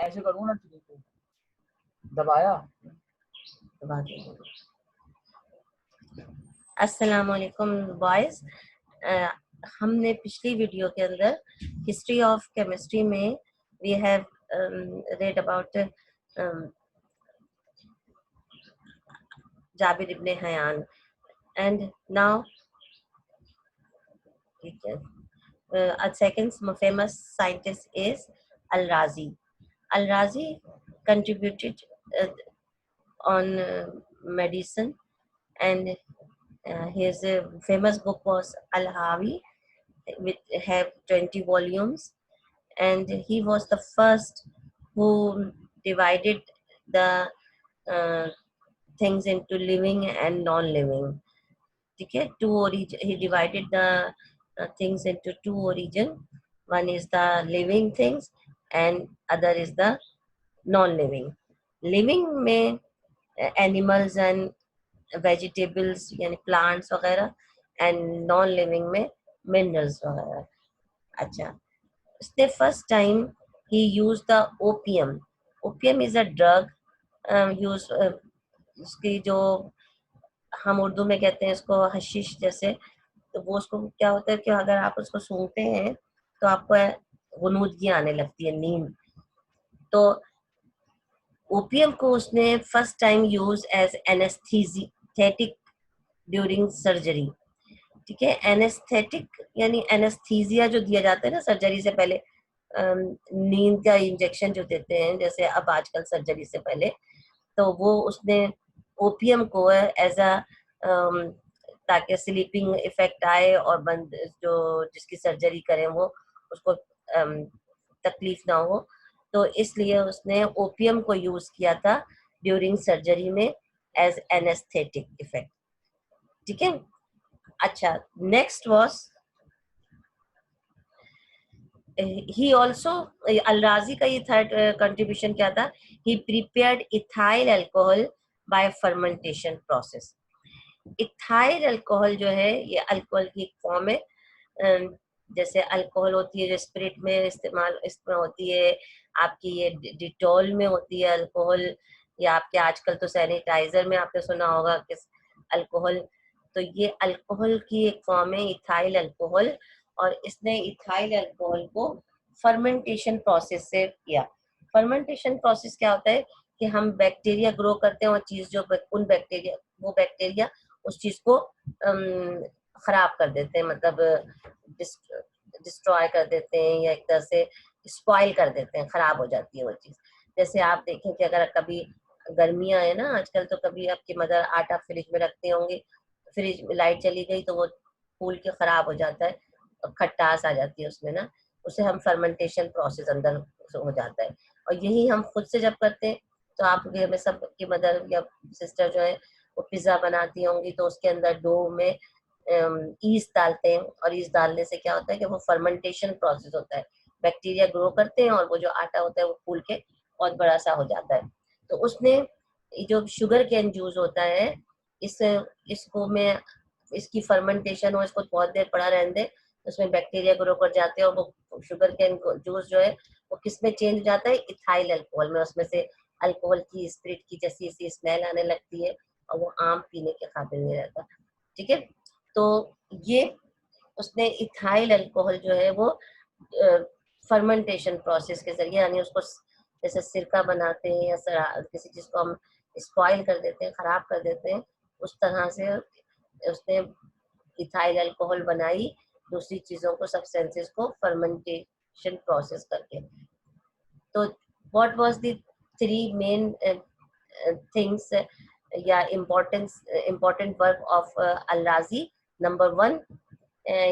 ऐसे करूँ ना तो दबाया दबा दे। अस्सलाम वालेकुम बॉयज। हमने पिछली वीडियो के अंदर हिस्ट्री ऑफ केमिस्ट्री में we have read about Jabir ibn Hayyan, and now a second famous scientist is Al-Razi. Al-Razi contributed on medicine, and his famous book was Al-Hawi, which have 20 volumes, and he was the first who divided the things into living and non-living. Okay, he divided the things into two origin. One is the living things and other is the non-living. Living में animals and vegetables यानी plants वगैरह, and non-living में minerals वगैरह. अच्छा, उसने first time he used the opium. Opium is a drug used उसकी जो हम उर्दू में कहते हैं इसको हशीश जैसे, तो वो उसको क्या होता है कि अगर आप उसको सूंघते हैं तो आपको गुनूदगी आने लगती है, नींद. तो ओपियम को उसने first time use as anaesthetic during surgery. ठीक है, एनेस्थेटिक यानी एनेस्थीजिया जो दिया जाता है ना सर्जरी से पहले, नींद का इंजेक्शन जो देते हैं जैसे अब आजकल सर्जरी से पहले, तो वो उसने ओपियम को एज अ ताकि स्लीपिंग इफेक्ट आए और बंद जो जिसकी सर्जरी करें वो उसको तकलीफ ना हो, तो इसलिए उसने ओपियम को यूज किया था ड्यूरिंग सर्जरी में एज एनेस्थेटिक इफेक्ट. ठीक है. अच्छा, next was he also Al-Razi का ये थर्ड कंट्रीब्यूशन क्या था, he prepared ethyl alcohol by fermentation process. Ethyl alcohol जो है ये अल्कोहल की एक फॉर्म है. जैसे अल्कोहल होती है जो स्पिरिट में इस्तेमाल इसमें होती है, आपकी ये डिटॉल में होती है अल्कोहल, या आपके आजकल तो सैनिटाइजर में आपने सुना होगा कि अल्कोहल, तो ये अल्कोहल की एक फॉर्म है इथाइल अल्कोहल. और इसने इथाइल अल्कोहल को फर्मेंटेशन प्रोसेस से किया. फर्मेंटेशन प्रोसेस क्या होता है कि हम बैक्टीरिया ग्रो करते हैं और चीज जो उन बैक्टीरिया वो बैक्टीरिया उस चीज को खराब कर देते हैं, मतलब डिस्ट्रॉय कर देते हैं या एक तरह से स्पॉइल कर देते हैं, खराब हो जाती है वो चीज. जैसे आप देखें कि अगर कभी गर्मियां है ना आजकल, तो कभी आपकी मदर आटा फ्रिज में रखते होंगे, फ्रिज में लाइट चली गई तो वो फूल के खराब हो जाता है, खट्टास आ जाती है उसमें ना, उसे हम फर्मेंटेशन प्रोसेस अंदर हो जाता है. और यही हम खुद से जब करते हैं, तो आप घर में सबकी मदर या सिस्टर जो है वो पिज्जा बनाती होंगी तो उसके अंदर डो में ईस्ट डालते हैं, और ईस्ट डालने से क्या होता है कि वो फर्मेंटेशन प्रोसेस होता है, बैक्टीरिया ग्रो करते हैं और वो जो आटा होता है वो फूल के बहुत बड़ा सा हो जाता है. तो उसने जो शुगर कैन जूस होता है इसको में इसकी फर्मेंटेशन हो, इसको बहुत देर पड़ा रहने दे, उसमें बैक्टीरिया ग्रो कर जाते हैं और वो शुगर कैन जूस जो है वो किस में चेंज हो जाता है, इथाइल अल्कोहल में. उसमें से अल्कोहल की स्पिरिट की जैसी सी स्मेल आने लगती है और वो आम पीने के काबिल नहीं रहता. ठीक है, तो ये उसने इथाइल अल्कोहल जो है वो फर्मेंटेशन प्रोसेस के जरिए, यानी उसको जैसे सिरका बनाते हैं या किसी चीज को हम स्पॉइल कर देते हैं, खराब कर देते हैं, उस तरह से उसने इथाइल अल्कोहल बनाई दूसरी चीजों को, सब्सटेंसेस को फर्मेंटेशन प्रोसेस करके. तो what was the three main things या important work of Al-Razi. Number one,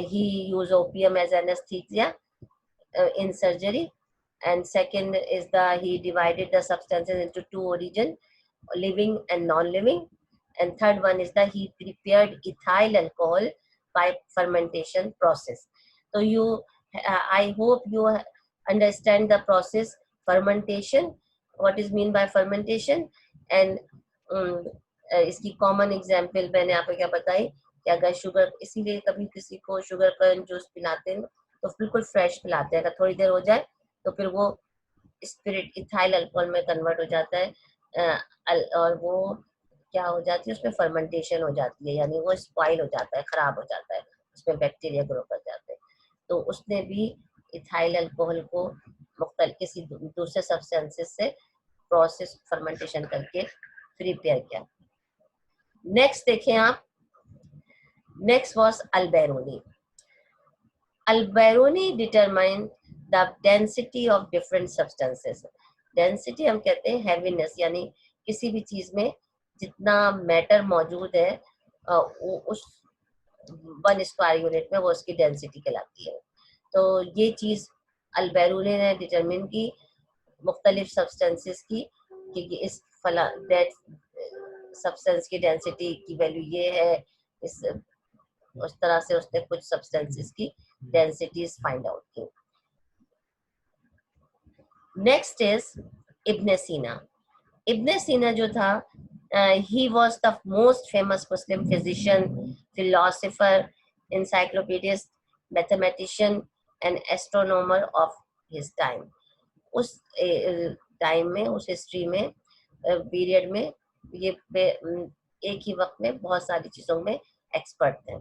he used opium as anesthesia in surgery, and second is he divided the substances into two origin, living and non-living, and third one is he prepared ethyl alcohol by fermentation process. So I hope you understand the process fermentation, what is mean by fermentation, and इसकी common example मैंने आपको क्या बताई कि अगर sugar, इसीलिए कभी किसी को शुगर का जूस पिलाते हैं तो बिल्कुल फ्रेश पिलाते हैं, अगर थोड़ी देर हो जाए तो फिर वो स्पिरिट इथाइल अल्कोहल में कन्वर्ट हो जाता है, और वो क्या हो जाती है, उसमें फर्मेंटेशन हो जाती है, यानी वो स्पॉइल हो जाता है, खराब हो जाता है, उसमें बैक्टीरिया ग्रो कर जाते हैं। तो उसने भी इथाइल अल्कोहल को किसी दूसरे सब्सटेंसेस से प्रोसेस फर्मेंटेशन करके प्रिपेयर किया। नेक्स्ट देखें आप, next was Alberuni. Alberuni determine the density of different substances. Density हम कहते हैं हैवीनेस, यानी किसी भी चीज में जितना मैटर मौजूद है वो उस 1 स्क्वायर यूनिट में वो उसकी डेंसिटी कहलाती है। तो ये चीज अल्बेरोनी ने डिटरमिन की मुख्तलिफ सब्सटेंसेस की, क्योंकि इस फला सब्सटेंस की डेंसिटी की वैल्यू ये है, इस उस तरह से उसने कुछ सब्सटेंसेस की डेंसिटीज फाइंड आउट की। नेक्स्ट इज इब्ने सीना। इब्ने सीना जो था, he was the most famous Muslim physician, philosopher, encyclopedist, mathematician and astronomer of his time. उस टाइम में, उस हिस्ट्री में, पीरियड में ये एक ही वक्त में बहुत सारी चीजों में एक्सपर्ट थे।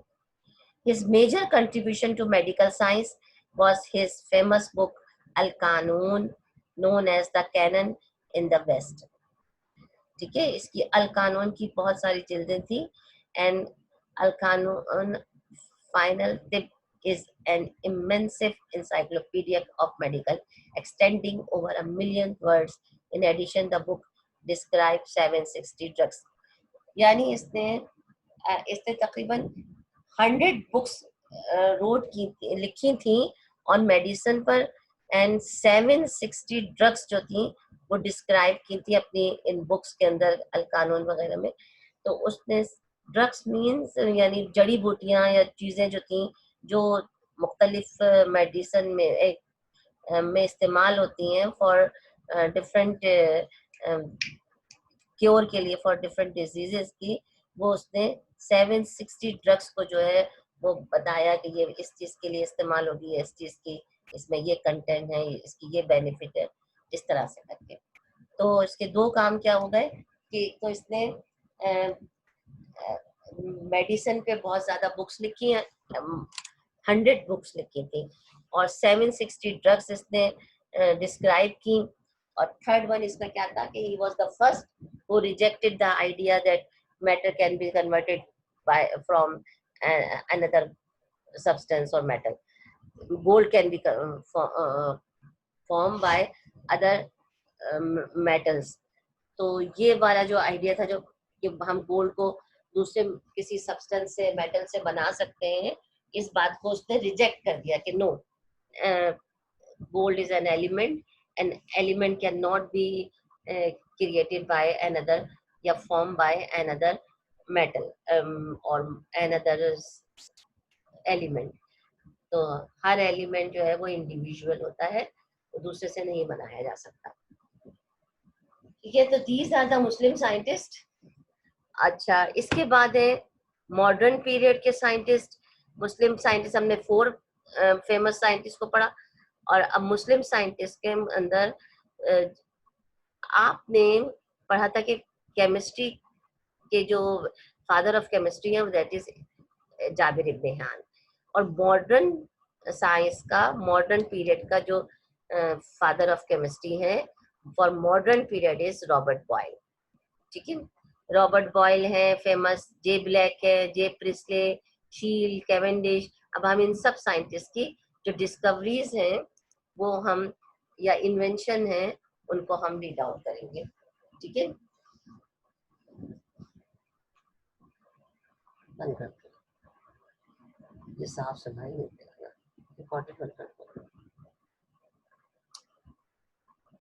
His major contribution to medical science was his famous book Al-Qanun, known as the Canon in the West. ठीक है, इसकी अल कानून की बहुत सारी जिल्दें थी, एंड अल कानून final tip is an immense encyclopedia of medical extending over 1 million words. In addition, the book describes 760 drugs. यानी इसने तकरीबन 100 बुक्स लिखी थी ऑन मेडिसिन पर, एंड 760 ड्रग्स जो थी वो डिस्क्राइब की थी अपनी इन बुक्स के अंदर, अल कानून वगैरह में। तो उसने ड्रग्स मीन्स यानी जड़ी बूटियां या चीजें जो थी जो मुख्तलिफ मेडिसिन में इस्तेमाल होती हैं फॉर डिफरेंट क्योर के लिए, फॉर डिफरेंट डिजीजेस की, वो उसने 760 ड्रग्स को जो है वो बताया कि ये इस चीज के लिए इस्तेमाल होगी, इस चीज की इसमें ये कंटेंट है, इसकी ये बेनिफिट है, इस तरह से करके। तो इसके दो काम क्या हो गए कि तो इसने मेडिसिन पे बहुत ज्यादा बुक्स लिखी हैं, 100 बुक्स लिखी थी, और 760 ड्रग्स इसने डिस्क्राइब की। और थर्ड वन इसमें क्या था कि he was the first who rejected the idea that matter can be converted from another substance or metal. Gold can be formed by other metals. तो ये वाला जो आइडिया था, जो कि हम गोल्ड को दूसरे किसी सब्सटेंस से, मेटल से बना सकते हैं, इस बात को उसने रिजेक्ट कर दिया कि no, gold is an element can not be created by another या फॉर्म बाय अनदर मेटल और अनदर एलिमेंट। तो हर एलिमेंट जो है वो इंडिविजुअल होता है, तो दूसरे से नहीं बनाया जा सकता। ठीक है, तो these are the Muslim scientist. अच्छा, इसके बाद है मॉडर्न पीरियड के साइंटिस्ट। मुस्लिम साइंटिस्ट हमने 4 फेमस साइंटिस्ट को पढ़ा, और अब मुस्लिम साइंटिस्ट के अंदर आपने पढ़ा था कि केमिस्ट्री के जो फादर ऑफ केमिस्ट्री है that is Jabir ibn Hayyan, और मॉडर्न साइंस का, मॉडर्न पीरियड का जो फादर ऑफ केमिस्ट्री है for modern period is Robert Boyle. ठीक है, रॉबर्ट बॉयल है फेमस, जे ब्लैक है, जे प्रिस्ले, शील, कैवेंडिश। अब हम इन सब साइंटिस्ट की जो डिस्कवरीज हैं वो हम, या इन्वेंशन है, उनको हम रीड आउट करेंगे। ठीक है, बंद कर, ये साफ सफाई नहीं करना, रिकॉर्डेड बंद कर।